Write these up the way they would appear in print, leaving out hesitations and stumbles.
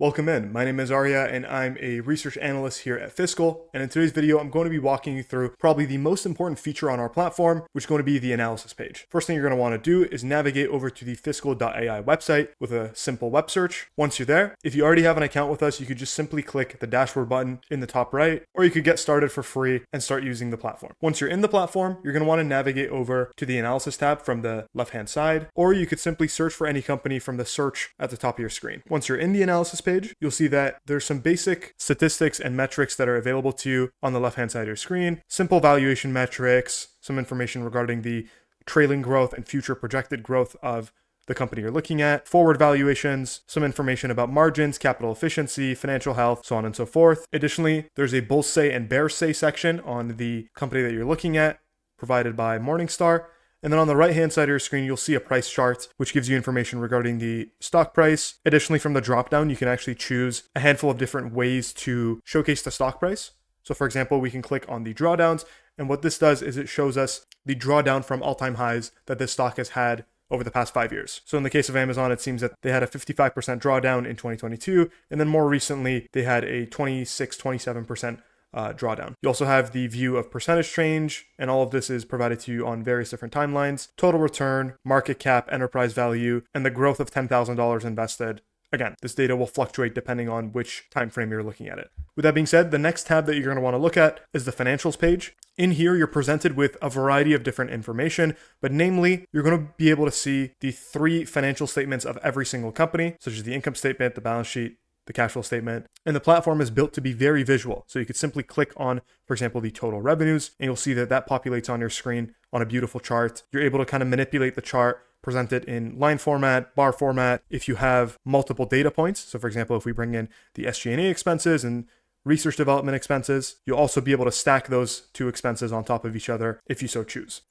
Welcome in. My name is Arya and I'm a research analyst here at Fiscal. And in today's video, I'm going to be walking you through probably the most important feature on our platform, which is going to be the analysis page. First thing you're going to want to do is navigate over to the Fiscal.ai website with a simple web search. Once you're there, if you already have an account with us, you could just simply click the dashboard button in the top right, or you could get started for free and start using the platform. Once you're in the platform, you're going to want to navigate over to the analysis tab from the left-hand side, or you could simply search for any company from the search at the top of your screen. Once you're in the analysis page, you'll see that there's some basic statistics and metrics that are available to you on the left-hand side of your screen. Simple valuation metrics, some information regarding the trailing growth and future projected growth of the company you're looking at, forward valuations, some information about margins, capital efficiency, financial health, so on and so forth. Additionally, there's a bull say and bear say section on the company that you're looking at, provided by Morningstar. And then on the right-hand side of your screen, you'll see a price chart, which gives you information regarding the stock price. Additionally, from the dropdown, you can actually choose a handful of different ways to showcase the stock price. So for example, we can click on the drawdowns. And what this does is it shows us the drawdown from all-time highs that this stock has had over the past 5 years. So in the case of Amazon, it seems that they had a 55% drawdown in 2022. And then more recently, they had a 27% drawdown. You also have the view of percentage change, and all of this is provided to you on various different timelines, total return, market cap, enterprise value, and the growth of $10,000 invested. Again, this data will fluctuate depending on which time frame you're looking at it. With that being said, the next tab that you're going to want to look at is the financials page. In here, you're presented with a variety of different information, but namely, you're going to be able to see the 3 financial statements of every single company, such as the income statement, the balance sheet, the cash flow statement. And the platform is built to be very visual. So you could simply click on, for example, the total revenues, and you'll see that that populates on your screen on a beautiful chart. You're able to kind of manipulate the chart, present it in line format, bar format. If you have multiple data points, so for example, if we bring in the SG&A expenses and research development expenses, you'll also be able to stack those 2 expenses on top of each other if you so choose.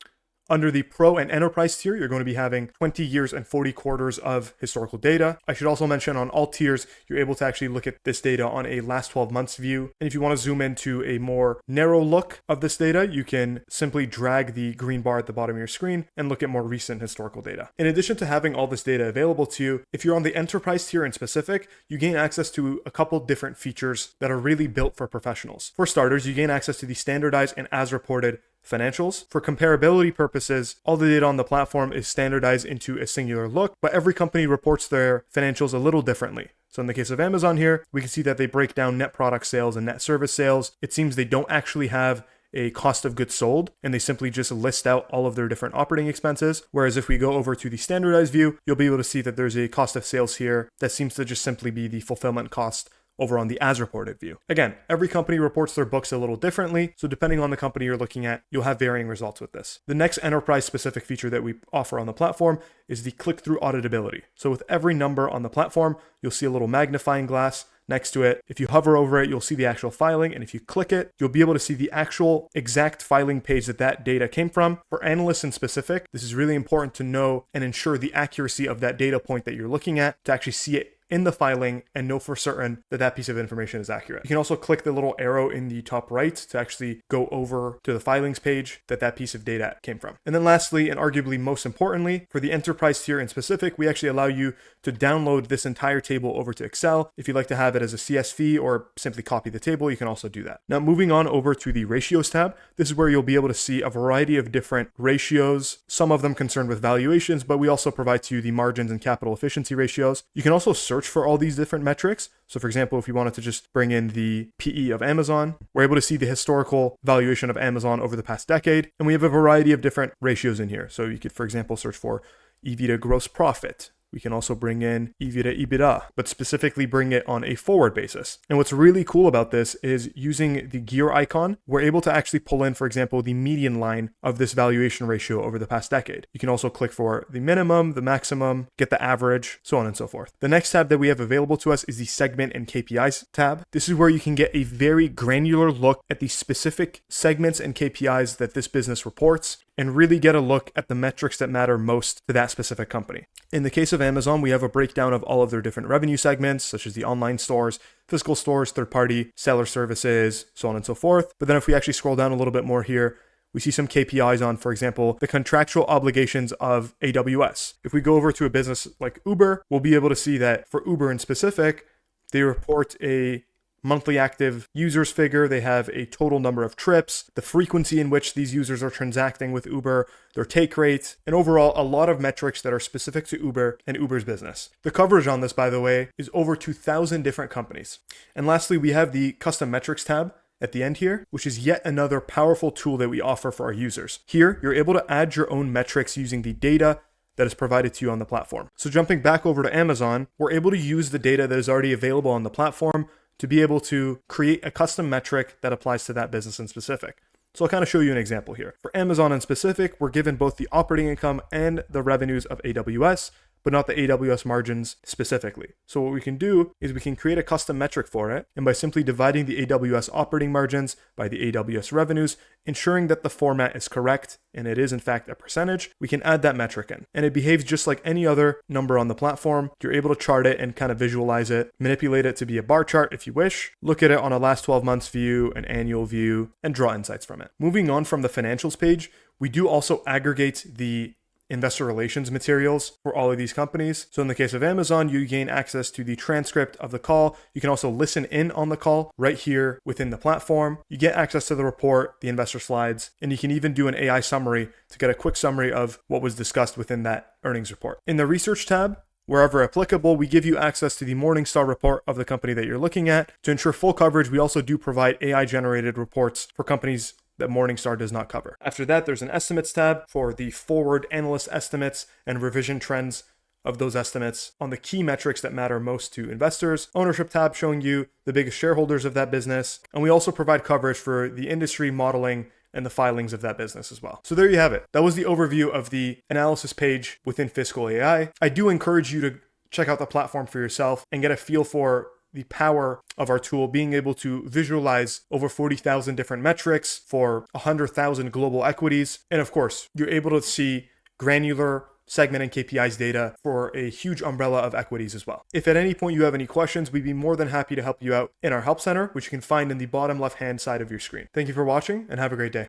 Under the Pro and Enterprise tier, you're going to be having 20 years and 40 quarters of historical data. I should also mention on all tiers, you're able to actually look at this data on a last 12 months view. And if you want to zoom into a more narrow look of this data, you can simply drag the green bar at the bottom of your screen and look at more recent historical data. In addition to having all this data available to you, if you're on the Enterprise tier in specific, you gain access to a couple different features that are really built for professionals. For starters, you gain access to the standardized and as reported financials. For comparability purposes, all the data on the platform is standardized into a singular look, but every company reports their financials a little differently. So in the case of Amazon here, we can see that they break down net product sales and net service sales. It seems they don't actually have a cost of goods sold, and they simply just list out all of their different operating expenses. Whereas if we go over to the standardized view, you'll be able to see that there's a cost of sales here that seems to just simply be the fulfillment cost over on the as reported view. Again, every company reports their books a little differently, so depending on the company you're looking at, you'll have varying results with this. The next enterprise specific feature that we offer on the platform is the click-through auditability. So with every number on the platform, you'll see a little magnifying glass next to it. If you hover over it, you'll see the actual filing, and if you click it, you'll be able to see the actual exact filing page that data came from. For analysts in specific, this is really important to know and ensure the accuracy of that data point that you're looking at to actually see it in the filing and know for certain that that piece of information is accurate. You can also click the little arrow in the top right to actually go over to the filings page that piece of data came from. And then lastly, and arguably most importantly, for the enterprise tier in specific, we actually allow you to download this entire table over to Excel. If you'd like to have it as a CSV or simply copy the table, you can also do that. Now moving on over to the ratios tab, this is where you'll be able to see a variety of different ratios, some of them concerned with valuations, but we also provide to you the margins and capital efficiency ratios. You can also search for all these different metrics. So for example, if you wanted to just bring in the PE of Amazon, we're able to see the historical valuation of Amazon over the past decade. And we have a variety of different ratios in here. So you could, for example, search for EV to gross profit. We can also bring in EV to EBITDA, but specifically bring it on a forward basis. And what's really cool about this is using the gear icon, we're able to actually pull in, for example, the median line of this valuation ratio over the past decade. You can also click for the minimum, the maximum, get the average, so on and so forth. The next tab that we have available to us is the segment and KPIs tab. This is where you can get a very granular look at the specific segments and KPIs that this business reports and really get a look at the metrics that matter most to that specific company. In the case of Amazon, we have a breakdown of all of their different revenue segments, such as the online stores, physical stores, third-party, seller services, so on and so forth. But then if we actually scroll down a little bit more here, we see some KPIs on, for example, the contractual obligations of AWS. If we go over to a business like Uber, we'll be able to see that for Uber in specific, They report a monthly active users figure. They have a total number of trips, the frequency in which these users are transacting with Uber, their take rate, and overall a lot of metrics that are specific to Uber and Uber's business. The coverage on this, by the way, is over 2,000 different companies. And lastly, we have the custom metrics tab at the end here, which is yet another powerful tool that we offer for our users. Here, you're able to add your own metrics using the data that is provided to you on the platform. So jumping back over to Amazon, we're able to use the data that is already available on the platform to be able to create a custom metric that applies to that business in specific. So I'll kind of show you an example here. For Amazon in specific, we're given both the operating income and the revenues of AWS, but not the AWS margins specifically. So what we can do is we can create a custom metric for it, and by simply dividing the AWS operating margins by the AWS revenues, ensuring that the format is correct, and it is in fact a percentage, we can add that metric in. And it behaves just like any other number on the platform. You're able to chart it and kind of visualize it, manipulate it to be a bar chart if you wish, look at it on a last 12 months view, an annual view, and draw insights from it. Moving on from the financials page, we do also aggregate the investor relations materials for all of these companies. So in the case of Amazon, you gain access to the transcript of the call. You can also listen in on the call right here within the platform. You get access to the report, the investor slides, and you can even do an AI summary to get a quick summary of what was discussed within that earnings report. In the research tab, wherever applicable, we give you access to the Morningstar report of the company that you're looking at. To ensure full coverage, we also do provide AI-generated reports for companies that Morningstar does not cover. After that, there's an estimates tab for the forward analyst estimates and revision trends of those estimates on the key metrics that matter most to investors. Ownership tab showing you the biggest shareholders of that business. And we also provide coverage for the industry modeling and the filings of that business as well. So there you have it. That was the overview of the analysis page within Fiscal.ai. I do encourage you to check out the platform for yourself and get a feel for the power of our tool, being able to visualize over 40,000 different metrics for 100,000 global equities. And of course, you're able to see granular segment and KPIs data for a huge umbrella of equities as well. If at any point you have any questions, we'd be more than happy to help you out in our help center, which you can find in the bottom left-hand side of your screen. Thank you for watching and have a great day.